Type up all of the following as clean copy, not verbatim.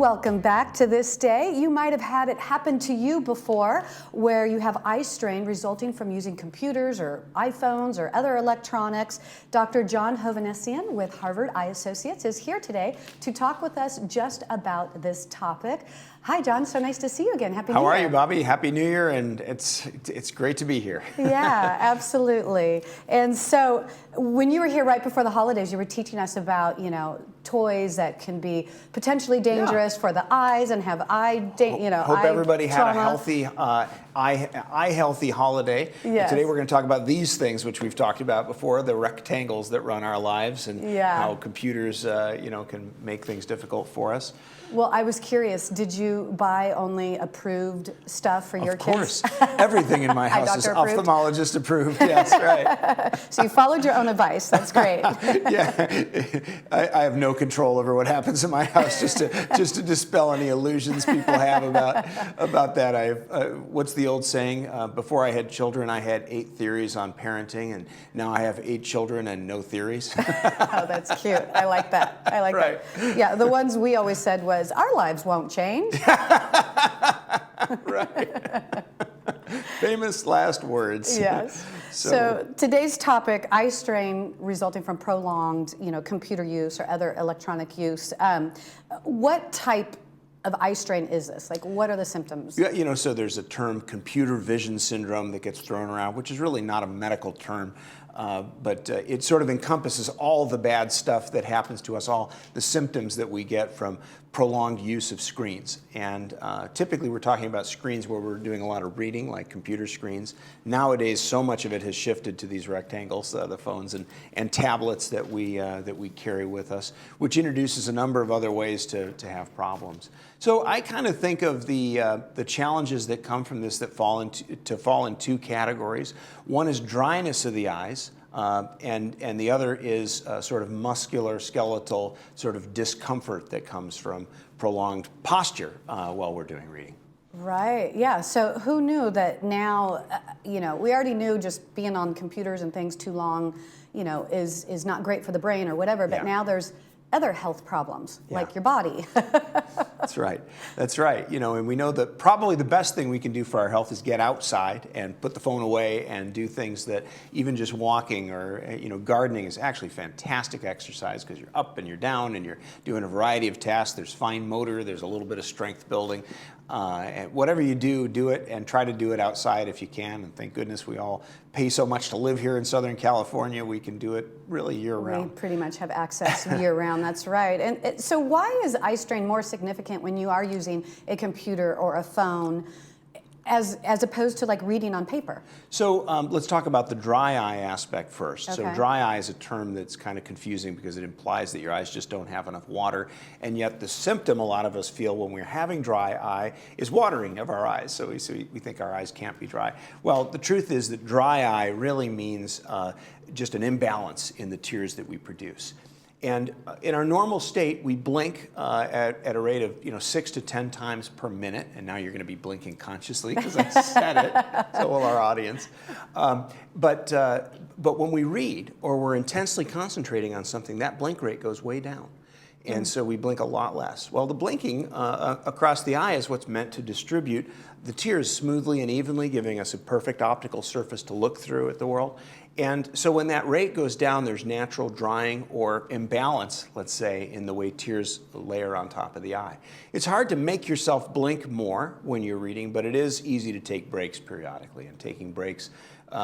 Welcome back to this day. You might have had it happen to you before, where you have eye strain resulting from using computers or iPhones or other electronics. Dr. John Hovannessian with Harvard Eye Associates is here today to talk with us just about this topic. Hi, John. So nice to see you again. Happy New Year. How are you, Bobby? Happy New Year, and it's great to be here. Yeah, absolutely. And so when you were here right before the holidays, you were teaching us about, toys that can be potentially dangerous for the eyes and have Hope everybody had a healthy healthy holiday. Yes. Today we're going to talk about these things, which we've talked about before, the rectangles that run our lives, and how computers can make things difficult for us. Well, I was curious, did you buy only approved stuff for your kids? Of course. Everything in my house is ophthalmologist approved. Yes, right. So you followed your own advice. That's great. Yeah. I have no control over what happens in my house, just to dispel any illusions people have about that. What's the old saying? Before I had children, I had 8 theories on parenting, and now I have 8 children and no theories. Oh, that's cute. I like that. I like that. Yeah, the ones we always said was, our lives won't change. Right. Famous last words. Yes. So today's topic, eye strain resulting from prolonged, computer use or other electronic use. What type of eye strain is this? Like, what are the symptoms? Yeah, so there's a term, computer vision syndrome, that gets thrown around, which is really not a medical term. But it sort of encompasses all the bad stuff that happens to us, all the symptoms that we get from prolonged use of screens. And typically we're talking about screens where we're doing a lot of reading, like computer screens. Nowadays, so much of it has shifted to these rectangles, the phones and tablets that we carry with us, which introduces a number of other ways to have problems. So I kind of think of the challenges that come from this that fall in 2 categories. One is dryness of the eyes. And the other is sort of muscular, skeletal sort of discomfort that comes from prolonged posture while we're doing reading. Right, yeah. So who knew that now, we already knew just being on computers and things too long, is not great for the brain or whatever, but now there's other health problems, like your body. That's right. That's right. And we know that probably the best thing we can do for our health is get outside and put the phone away and do things that even just walking or, gardening is actually fantastic exercise, because you're up and you're down and you're doing a variety of tasks. There's fine motor, there's a little bit of strength building. And whatever you do it, and try to do it outside if you can. And thank goodness we all pay so much to live here in Southern California. We can do it really year-round. We pretty much have access year-round, that's right. And so why is eye strain more significant when you are using a computer or a phone as opposed to like reading on paper? So let's talk about the dry eye aspect first. Okay. So dry eye is a term that's kind of confusing because it implies that your eyes just don't have enough water, and yet the symptom a lot of us feel when we're having dry eye is watering of our eyes. So we think our eyes can't be dry. Well, the truth is that dry eye really means just an imbalance in the tears that we produce. And in our normal state, we blink at a rate of 6 to 10 times per minute. And now you're going to be blinking consciously because I said it. So will our audience. But when we read or we're intensely concentrating on something, that blink rate goes way down. And so we blink a lot less. Well, the blinking across the eye is what's meant to distribute the tears smoothly and evenly, giving us a perfect optical surface to look through at the world. And so when that rate goes down, there's natural drying or imbalance, let's say, in the way tears layer on top of the eye. It's hard to make yourself blink more when you're reading, but it is easy to take breaks periodically. And taking breaks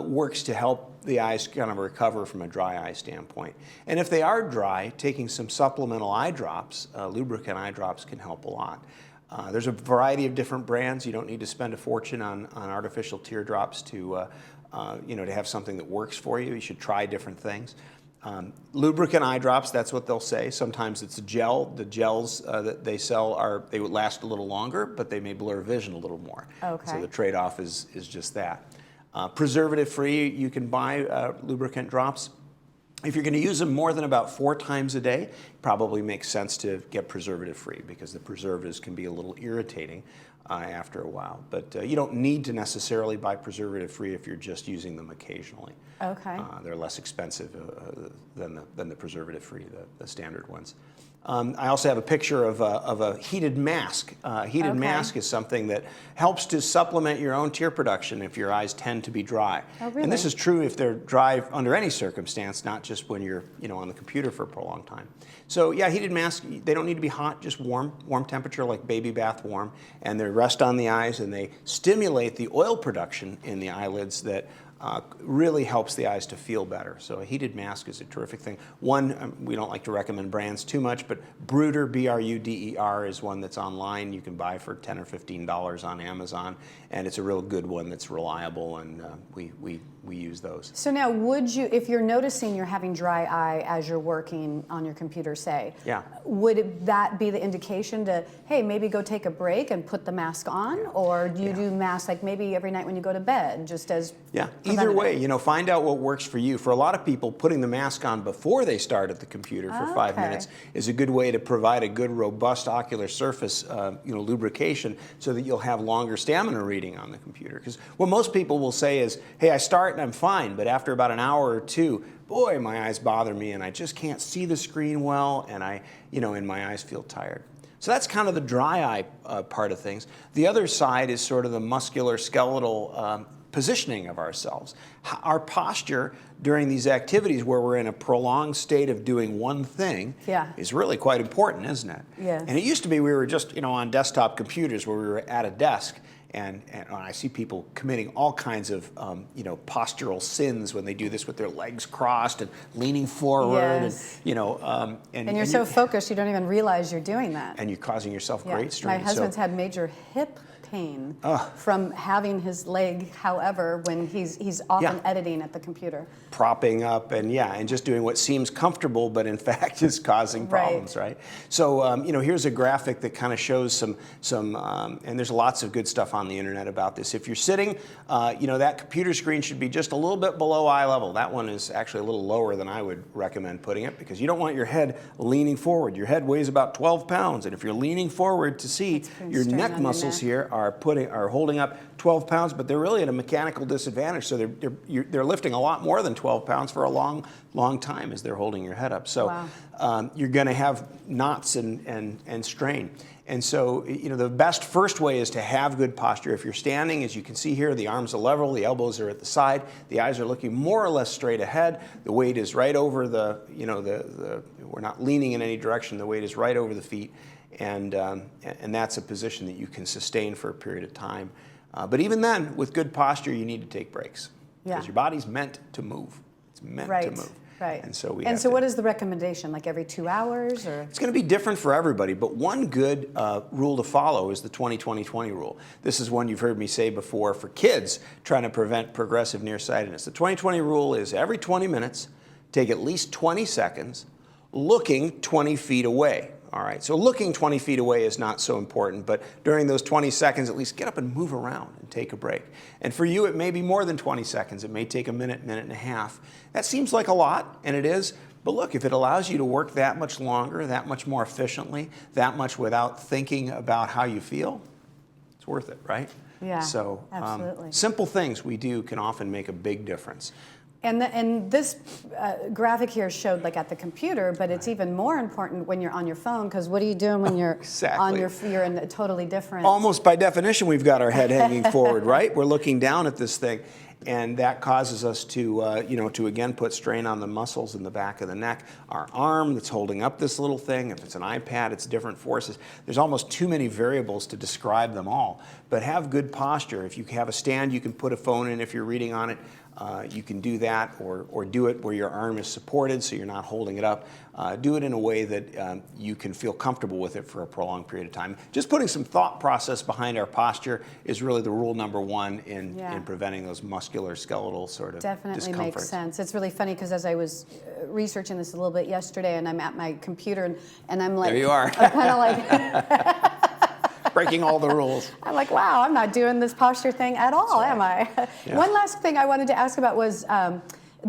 works to help the eyes kind of recover from a dry eye standpoint. And if they are dry, taking some supplemental eye drops, lubricant eye drops, can help a lot. There's a variety of different brands. You don't need to spend a fortune on artificial teardrops to have something that works for you. You should try different things. Lubricant eye drops, that's what they'll say. Sometimes it's a gel. The gels that they sell they would last a little longer, but they may blur vision a little more. Okay. So the trade-off is just that. Preservative-free, you can buy lubricant drops. If you're going to use them more than about 4 times a day, it probably makes sense to get preservative-free, because the preservatives can be a little irritating after a while. But you don't need to necessarily buy preservative-free if you're just using them occasionally. Okay. They're less expensive than the preservative-free, the standard ones. I also have a picture of a heated mask. Heated mask is something that helps to supplement your own tear production if your eyes tend to be dry. Oh, really? And this is true if they're dry under any circumstance, not just when you're on the computer for a prolonged time. So yeah, heated masks, they don't need to be hot, just warm temperature, like baby bath warm, and they rest on the eyes and they stimulate the oil production in the eyelids that really helps the eyes to feel better. So a heated mask is a terrific thing. One, we don't like to recommend brands too much, but Bruder, B-R-U-D-E-R, is one that's online. You can buy for $10 or $15 on Amazon, and it's a real good one that's reliable, and we use those. So now, would you, if you're noticing you're having dry eye as you're working on your computer, say, would that be the indication to, hey, maybe go take a break and put the mask on? Or do you do masks like maybe every night when you go to bed, just as either way, find out what works for you. For a lot of people, putting the mask on before they start at the computer for 5 minutes is a good way to provide a good, robust ocular surface, lubrication, so that you'll have longer stamina reading on the computer. Because what most people will say is, hey, I start and I'm fine, but after about an hour or two, boy, my eyes bother me and I just can't see the screen well, and and my eyes feel tired. So that's kind of the dry eye part of things. The other side is sort of the muscular skeletal positioning of ourselves. Our posture during these activities where we're in a prolonged state of doing one thing is really quite important, isn't it? Yes. And it used to be we were just on desktop computers where we were at a desk, and I see people committing all kinds of postural sins when they do this with their legs crossed and leaning forward, and you're so focused you don't even realize you're doing that. And you're causing yourself great strain. My husband's had major hip pain from having his leg, however, when he's often editing at the computer. Propping up and just doing what seems comfortable, but in fact is causing problems, right? So, here's a graphic that kind of shows some and there's lots of good stuff on the internet about this. If you're sitting, that computer screen should be just a little bit below eye level. That one is actually a little lower than I would recommend putting it, because you don't want your head leaning forward. Your head weighs about 12 pounds, and if you're leaning forward to see, your neck muscles here are holding up 12 pounds, but they're really at a mechanical disadvantage. So they're lifting a lot more than 12 pounds for a long time as they're holding your head up. So you're going to have knots and strain. And so, the best first way is to have good posture. If you're standing, as you can see here, the arms are level, the elbows are at the side, the eyes are looking more or less straight ahead. The weight is right over we're not leaning in any direction. The weight is right over the feet, and that's a position that you can sustain for a period of time. But even then, with good posture, you need to take breaks, because your body's meant to move. It's meant to move. Right. And so what is the recommendation? Like every 2 hours, or? It's going to be different for everybody, but one good rule to follow is the 20-20-20 rule. This is one you've heard me say before for kids trying to prevent progressive nearsightedness. The 20-20 rule is every 20 minutes, take at least 20 seconds looking 20 feet away. All right, so looking 20 feet away is not so important, but during those 20 seconds, at least get up and move around and take a break. And for you, it may be more than 20 seconds. It may take a minute, minute and a half. That seems like a lot, and it is, but look, if it allows you to work that much longer, that much more efficiently, that much without thinking about how you feel, it's worth it, right? Yeah, so, absolutely. Simple things we do can often make a big difference. And this graphic here showed like at the computer, but it's even more important when you're on your phone, because what are you doing when you're on you're in a totally different... Almost by definition, we've got our head hanging forward, right? We're looking down at this thing, and that causes us to, to again put strain on the muscles in the back of the neck. Our arm that's holding up this little thing, if it's an iPad, it's different forces. There's almost too many variables to describe them all, but have good posture. If you have a stand, you can put a phone in if you're reading on it. You can do that, or do it where your arm is supported so you're not holding it up. Do it in a way that you can feel comfortable with it for a prolonged period of time. Just putting some thought process behind our posture is really the rule number one in preventing those muscular skeletal sort of Definitely makes sense. It's really funny, because as I was researching this a little bit yesterday, and I'm at my computer, and I'm like... There you are. I'm kind of like... Breaking all the rules. I'm like, wow, I'm not doing this posture thing at all, am I? Yeah. One last thing I wanted to ask about was,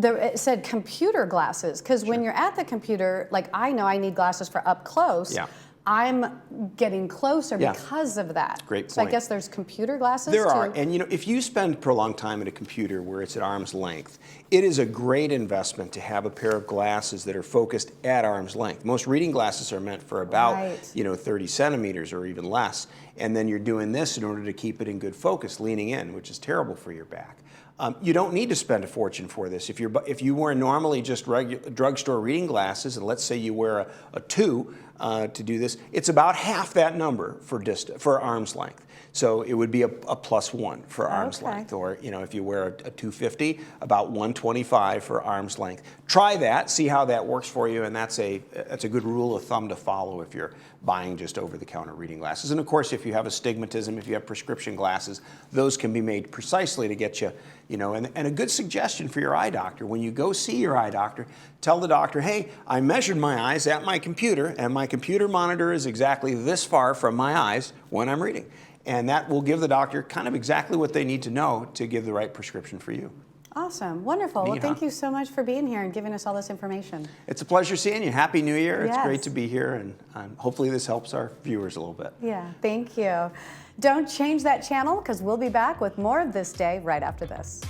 it said computer glasses, because when you're at the computer, like I know I need glasses for up close, I'm getting closer Yeah. because of that. Great So I point. guess there's computer glasses There too. are, and if you spend prolonged time at a computer where it's at arm's length, it is a great investment to have a pair of glasses that are focused at arm's length. Most reading glasses are meant for about, Right. 30 centimeters or even less, and then you're doing this in order to keep it in good focus, leaning in, which is terrible for your back. You don't need to spend a fortune for this. If you wear normally just drugstore reading glasses, and let's say you wear a 2 to do this, it's about half that number for arm's length. So it would be a +1 for arm's Okay. length, or if you wear a 250, about 125 for arm's length. Try that, see how that works for you, and that's a good rule of thumb to follow if you're buying just over-the-counter reading glasses. And of course, if you have astigmatism, if you have prescription glasses, those can be made precisely to get you, and a good suggestion for your eye doctor, when you go see your eye doctor, tell the doctor, hey, I measured my eyes at my computer, and my computer monitor is exactly this far from my eyes when I'm reading. And that will give the doctor kind of exactly what they need to know to give the right prescription for you. Awesome. Wonderful. Well, Neat, thank huh? you so much for being here and giving us all this information. It's a pleasure seeing you. Happy New Year. It's Yes. great to be here, and hopefully this helps our viewers a little bit. Yeah, thank you. Don't change that channel because we'll be back with more of This Day right after this.